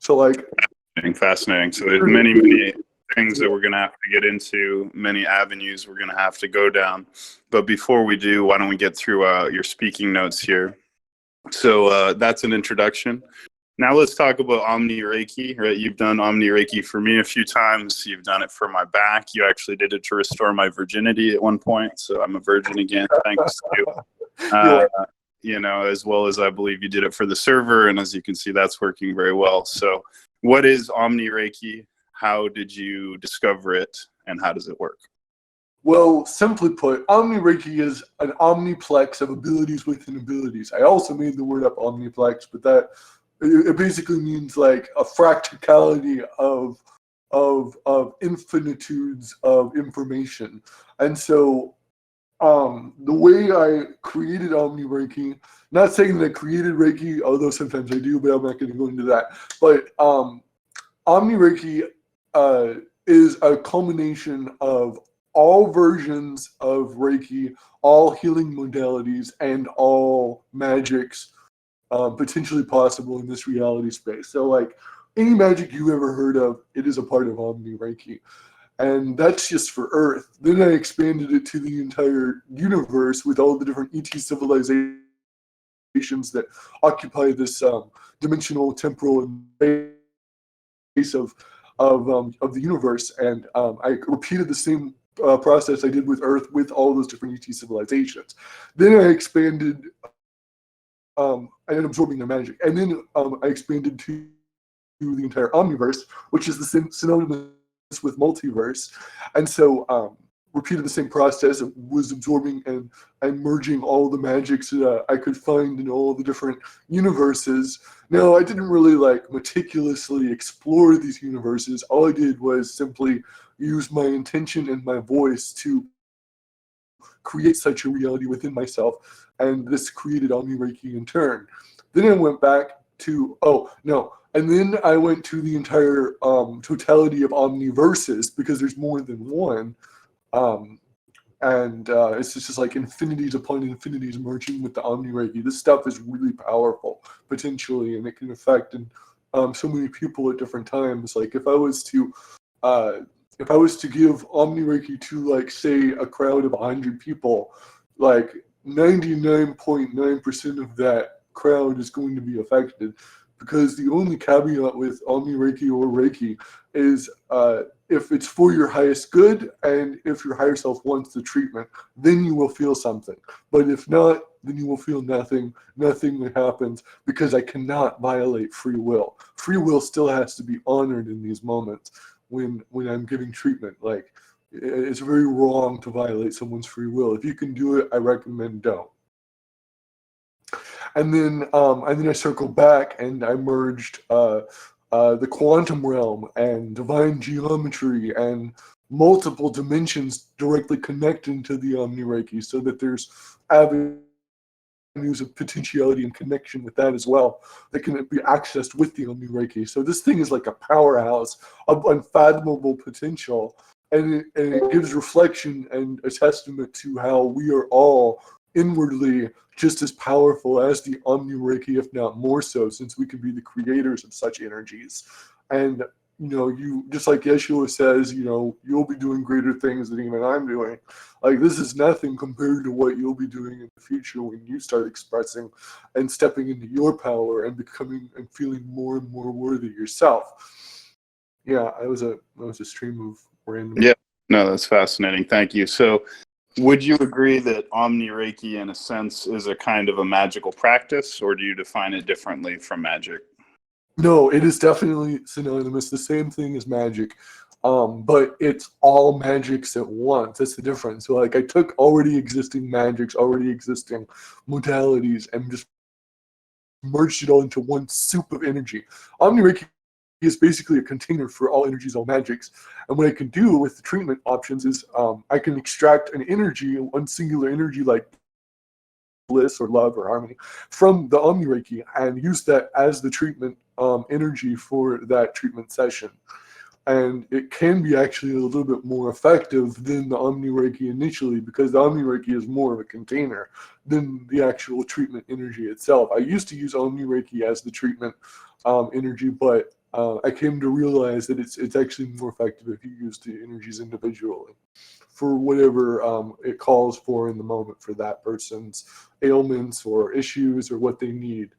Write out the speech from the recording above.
So like, fascinating. So there's many things that we're going to have to get into, many avenues we're going to have to go down. But before we do, why don't we get through your speaking notes here? So that's an introduction. Now let's talk about Omni Reiki, right? You've done Omni Reiki for me a few times. You've done it for my back. You actually did it to restore my virginity at one point. So I'm a virgin again, thanks to you. You know, as well as I believe you did it for the server. And as you can see, that's working very well. So what is Omni Reiki? How did you discover it? And how does it work? Well, simply put, Omni Reiki is an omniplex of abilities within abilities. I also made the word up omniplex, but that it basically means like a fractality of infinitudes of information. And so the way I created Omni Reiki, not saying that I created Reiki, although sometimes I do, but I'm not going to go into that. But Omni Reiki is a culmination of all versions of Reiki, all healing modalities, and all magics potentially possible in this reality space. So like any magic you ever heard of, it is a part of Omni Reiki. And that's just for Earth. Then I expanded it to the entire universe with all the different ET civilizations that occupy this dimensional, temporal space of the universe. And I repeated the same process I did with Earth with all those different ET civilizations. Then I expanded and absorbing their magic. And then I expanded to the entire omniverse, which is the same synonymous with multiverse. And so repeated the same process. It was absorbing and merging all the magics that I could find in all the different universes. Now, I didn't really like meticulously explore these universes. All I did was simply use my intention and my voice to create such a reality within myself, and this created Omni Reiki in turn. Then I went back to, and then I went to the entire totality of omniverses, because there's more than one, and it's just like infinities upon infinities merging with the Omni Reiki. This stuff is really powerful, potentially, and it can affect so many people at different times. Like if I was to give Omni Reiki to, like, say, a crowd of 100 people, like 99.9% of that crowd is going to be affected, because the only caveat with Omni Reiki or Reiki is if it's for your highest good and if your higher self wants the treatment, then you will feel something. But if not, then you will feel nothing. Nothing happens, because I cannot violate free will. Free will still has to be honored in these moments. When I'm giving treatment, like, it's very wrong to violate someone's free will. If you can do it, I recommend don't. And then I circled back and I merged the quantum realm and divine geometry and multiple dimensions directly connecting to the Omni Reiki, so that there's avenues of potentiality and connection with that as well that can be accessed with the Omni Reiki. So this thing is like a powerhouse of unfathomable potential, and it gives reflection and a testament to how we are all inwardly just as powerful as the Omni Reiki, if not more so, since we can be the creators of such energies. And you, just like Yeshua says, you'll be doing greater things than even I'm doing. Like, this is nothing compared to what you'll be doing in the future when you start expressing and stepping into your power and becoming and feeling more and more worthy yourself. Yeah, it was a stream of random. Yeah, no, that's fascinating. Thank you. So would you agree that Omni Reiki, in a sense, is a kind of a magical practice, or do you define it differently from magic? No, it is definitely synonymous. The same thing as magic, but it's all magics at once. That's the difference. So, like, I took already existing magics, already existing modalities, and just merged it all into one soup of energy. Omni Reiki is basically a container for all energies, all magics. And what I can do with the treatment options is I can extract an energy, one singular energy, like bliss or love or harmony, from the Omni Reiki, and use that as the treatment energy for that treatment session. And it can be actually a little bit more effective than the Omni Reiki initially, because the Omni Reiki is more of a container than the actual treatment energy itself. I used to use Omni Reiki as the treatment energy, but I came to realize that it's actually more effective if you use the energies individually for whatever it calls for in the moment for that person's ailments or issues or what they need.